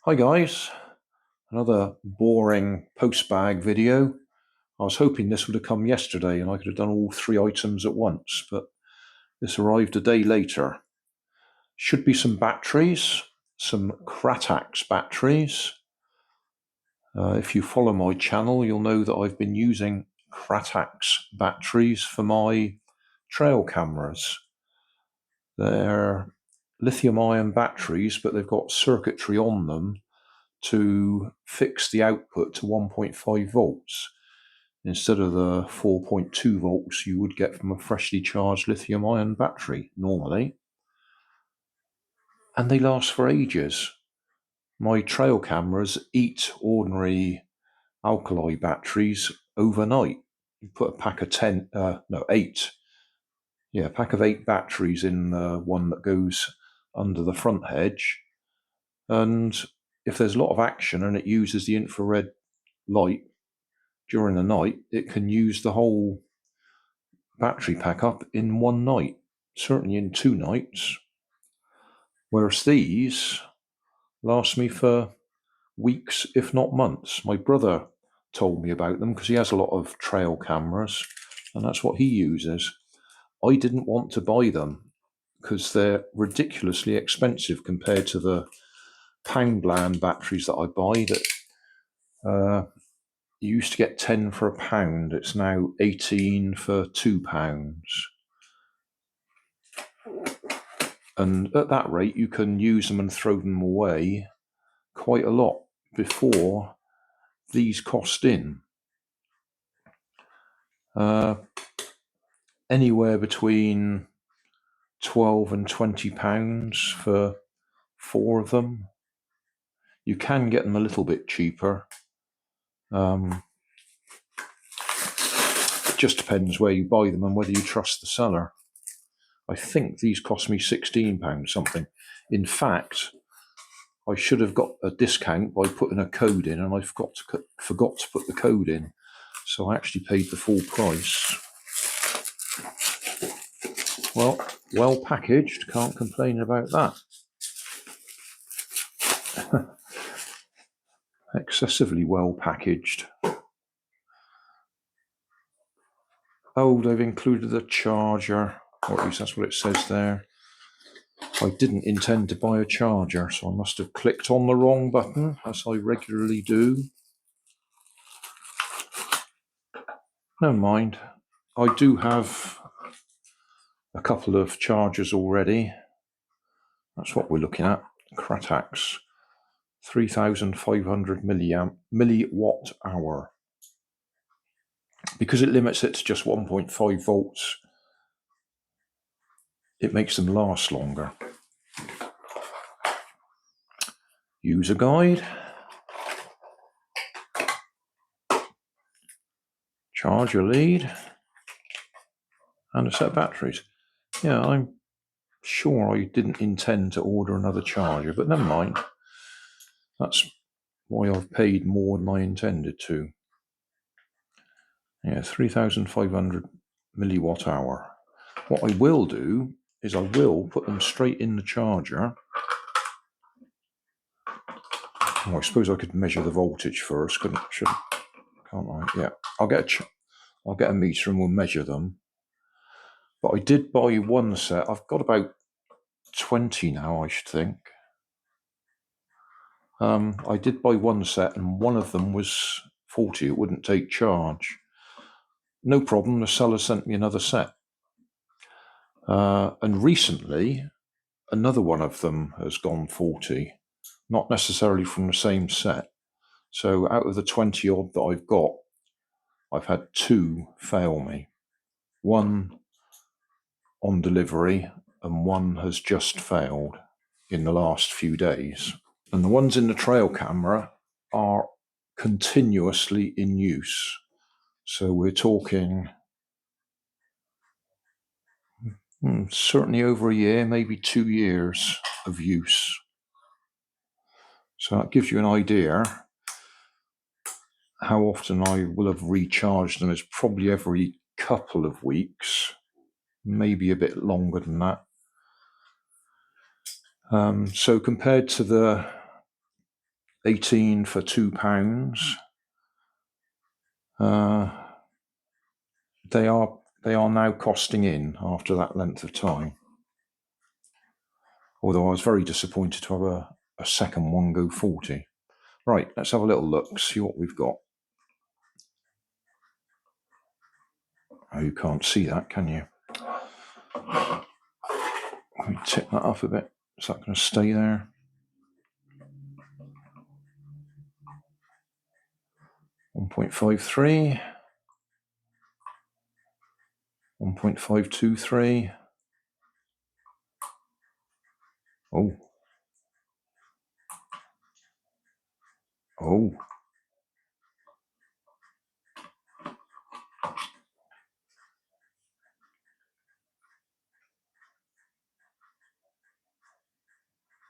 Hi guys, another boring Postbag video. I was hoping this would have come yesterday and I could have done all three items at once, but this arrived a day later. Should be some batteries, some Kratax batteries. If you follow my channel, you'll know that I've been using Kratax batteries for my trail cameras. They're lithium-ion batteries, but they've got circuitry on them to fix the output to 1.5 volts instead of the 4.2 volts you would get from a freshly charged lithium-ion battery normally. And they last for ages. My trail cameras eat ordinary alkali batteries overnight. You put a pack of 8 batteries in one that goes under the front hedge, and if there's a lot of action and it uses the infrared light during the night, it can use the whole battery pack up in one night, certainly in 2 nights. Whereas these last me for weeks, if not months. My brother told me about them because he has a lot of trail cameras and that's what he uses. I didn't want to buy them because they're ridiculously expensive compared to the Poundland batteries that I buy that you used to get 10 for £1. It's now 18 for £2. And at that rate, you can use them and throw them away quite a lot before these cost in. Anywhere between £12 and £20 for 4 of them. You can get them a little bit cheaper. It just depends where you buy them and whether you trust the seller. I think these cost me £16 something. In fact, I should have got a discount by putting a code in, and I forgot to put the code in. So I actually paid the full price. Well packaged, can't complain about that. Excessively well packaged. Oh, they've included a charger, or at least that's what it says there. I didn't intend to buy a charger, so I must have clicked on the wrong button, as I regularly do. Never mind. I do have a couple of chargers already. That's what we're looking at. Kratax, 3,500 milliwatt hour. Because it limits it to just 1.5 volts, it makes them last longer. User guide. Charger lead. And a set of batteries. Yeah, I'm sure I didn't intend to order another charger, but never mind. That's why I've paid more than I intended to. Yeah, 3,500 milliwatt hour. What I will do is I will put them straight in the charger. Oh, I suppose I could measure the voltage first, can't I? Yeah, I'll get a meter and we'll measure them. But I did buy one set. I've got about 20 now, I should think. I did buy one set and one of them was 40. It wouldn't take charge. No problem, the seller sent me another set. And recently, another one of them has gone 40. Not necessarily from the same set. So out of the 20 odd that I've got, I've had 2 fail me. One on delivery and one has just failed in the last few days. And the ones in the trail camera are continuously in use. So we're talking certainly over a year, maybe 2 years of use. So that gives you an idea how often I will have recharged them. It's probably every couple of weeks, maybe a bit longer than that. So compared to the 18 for £2. They are now costing in after that length of time. Although I was very disappointed to have a second one go 40. Right, let's have a little look, see what we've got. Oh, you can't see that, can you? Let me tip that up a bit. Is that going to stay there? .53, 1.523. Oh.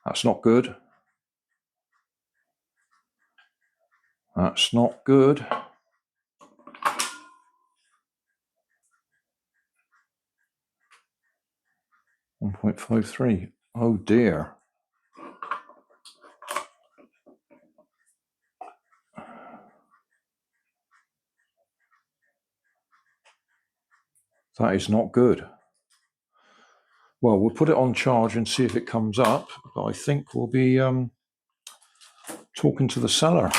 That's not good. That's not good. .53. Oh dear. That is not good. Well, we'll put it on charge and see if it comes up. But I think we'll be talking to the seller.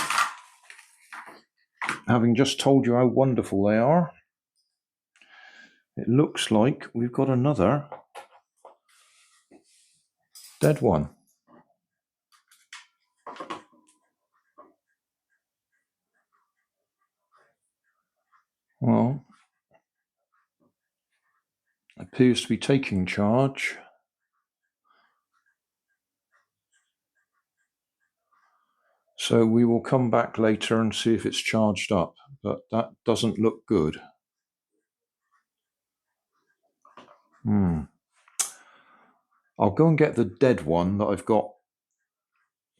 Having just told you how wonderful they are, it looks like we've got another dead one. Well, appears to be taking charge. So we will come back later and see if it's charged up, but that doesn't look good. I'll go and get the dead one that I've got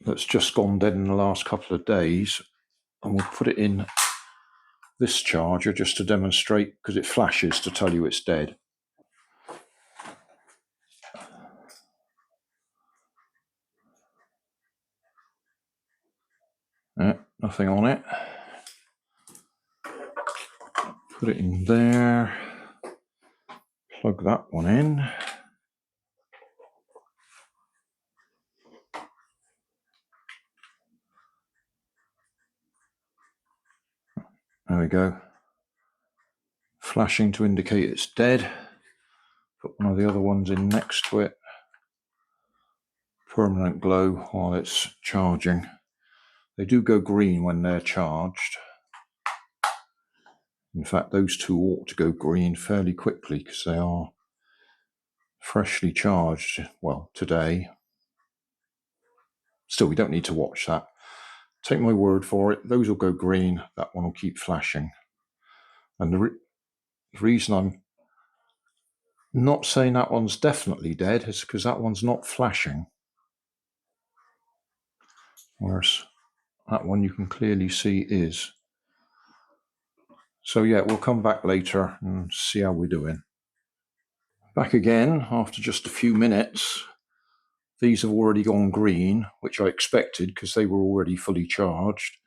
that's just gone dead in the last couple of days, and we'll put it in this charger just to demonstrate, because it flashes to tell you it's dead. Nothing on it. Put it in there. Plug that one in. There we go. Flashing to indicate it's dead. Put one of the other ones in next to it. Permanent glow while it's charging. They do go green when they're charged. In fact, those two ought to go green fairly quickly because they are freshly charged. Well, today. Still, we don't need to watch that. Take my word for it. Those will go green. That one will keep flashing. And the reason I'm not saying that one's definitely dead is because that one's not flashing. Whereas that one you can clearly see is. So yeah, we'll come back later and see how we're doing. Back again after just a few minutes. These have already gone green, which I expected because they were already fully charged.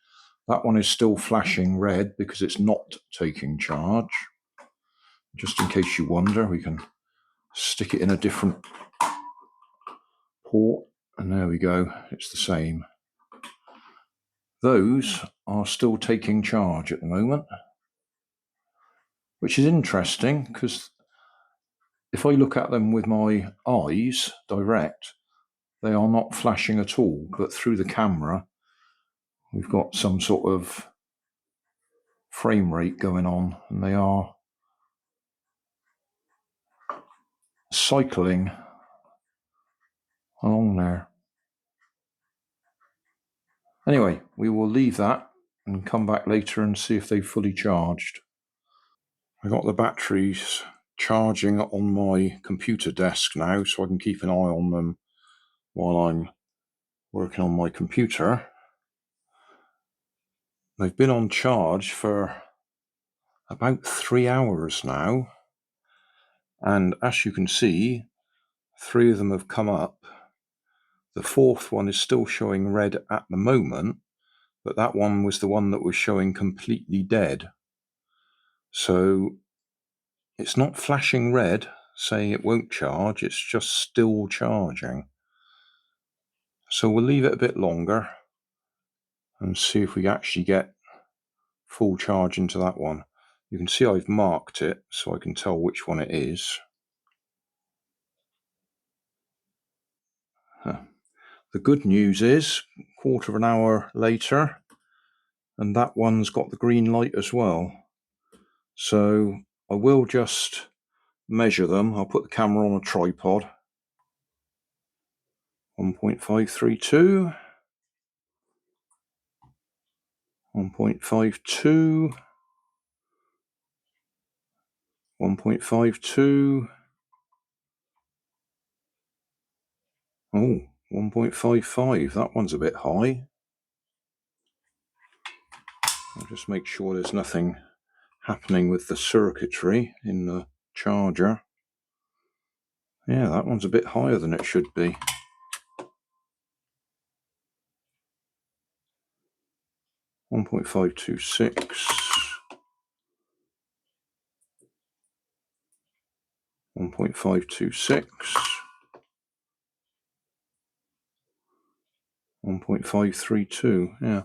That one is still flashing red because it's not taking charge. Just in case you wonder, we can stick it in a different port, and there we go, it's the same. Those are still taking charge at the moment, which is interesting because if I look at them with my eyes direct, they are not flashing at all, but through the camera we've got some sort of frame rate going on, and they are cycling along there. Anyway, we will leave that and come back later and see if they've fully charged. I got the batteries charging on my computer desk now, so I can keep an eye on them while I'm working on my computer. They've been on charge for about 3 hours now, and as you can see, 3 of them have come up The fourth one is still showing red at the moment, but that one was the one that was showing completely dead. So it's not flashing red saying it won't charge, it's just still charging. So we'll leave it a bit longer and see if we actually get full charge into that one. You can see I've marked it so I can tell which one it is. The good news is, quarter of an hour later, and that one's got the green light as well. So I will just measure them. I'll put the camera on a tripod. 1.532, 1.52, 1.52, oh, 1.55, that one's a bit high. I'll just make sure there's nothing happening with the circuitry in the charger. Yeah, that one's a bit higher than it should be. 1.526, 1.526, 1.532. Yeah,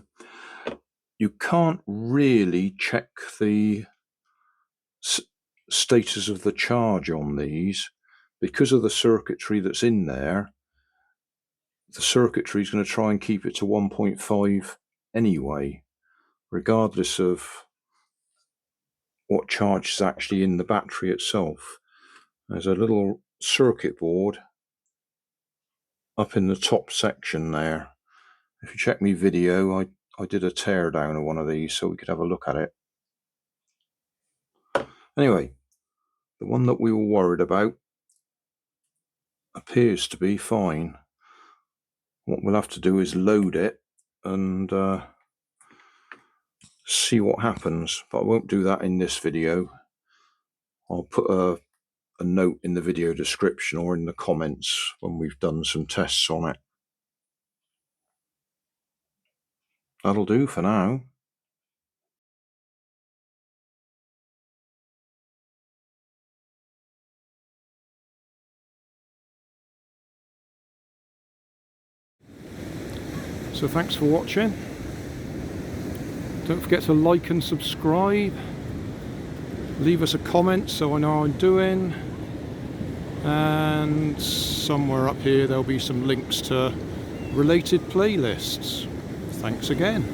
you can't really check the status of the charge on these because of the circuitry that's in there. The circuitry is going to try and keep it to 1.5 anyway, regardless of what charge is actually in the battery itself. There's a little circuit board up in the top section there. If you check my video, I did a teardown of one of these so we could have a look at it. Anyway, the one that we were worried about appears to be fine. What we'll have to do is load it and see what happens, but I won't do that in this video. I'll put a note in the video description or in the comments when we've done some tests on it. That'll do for now. So thanks for watching. Don't forget to like and subscribe. Leave us a comment so I know how I'm doing. And somewhere up here there'll be some links to related playlists. Thanks again.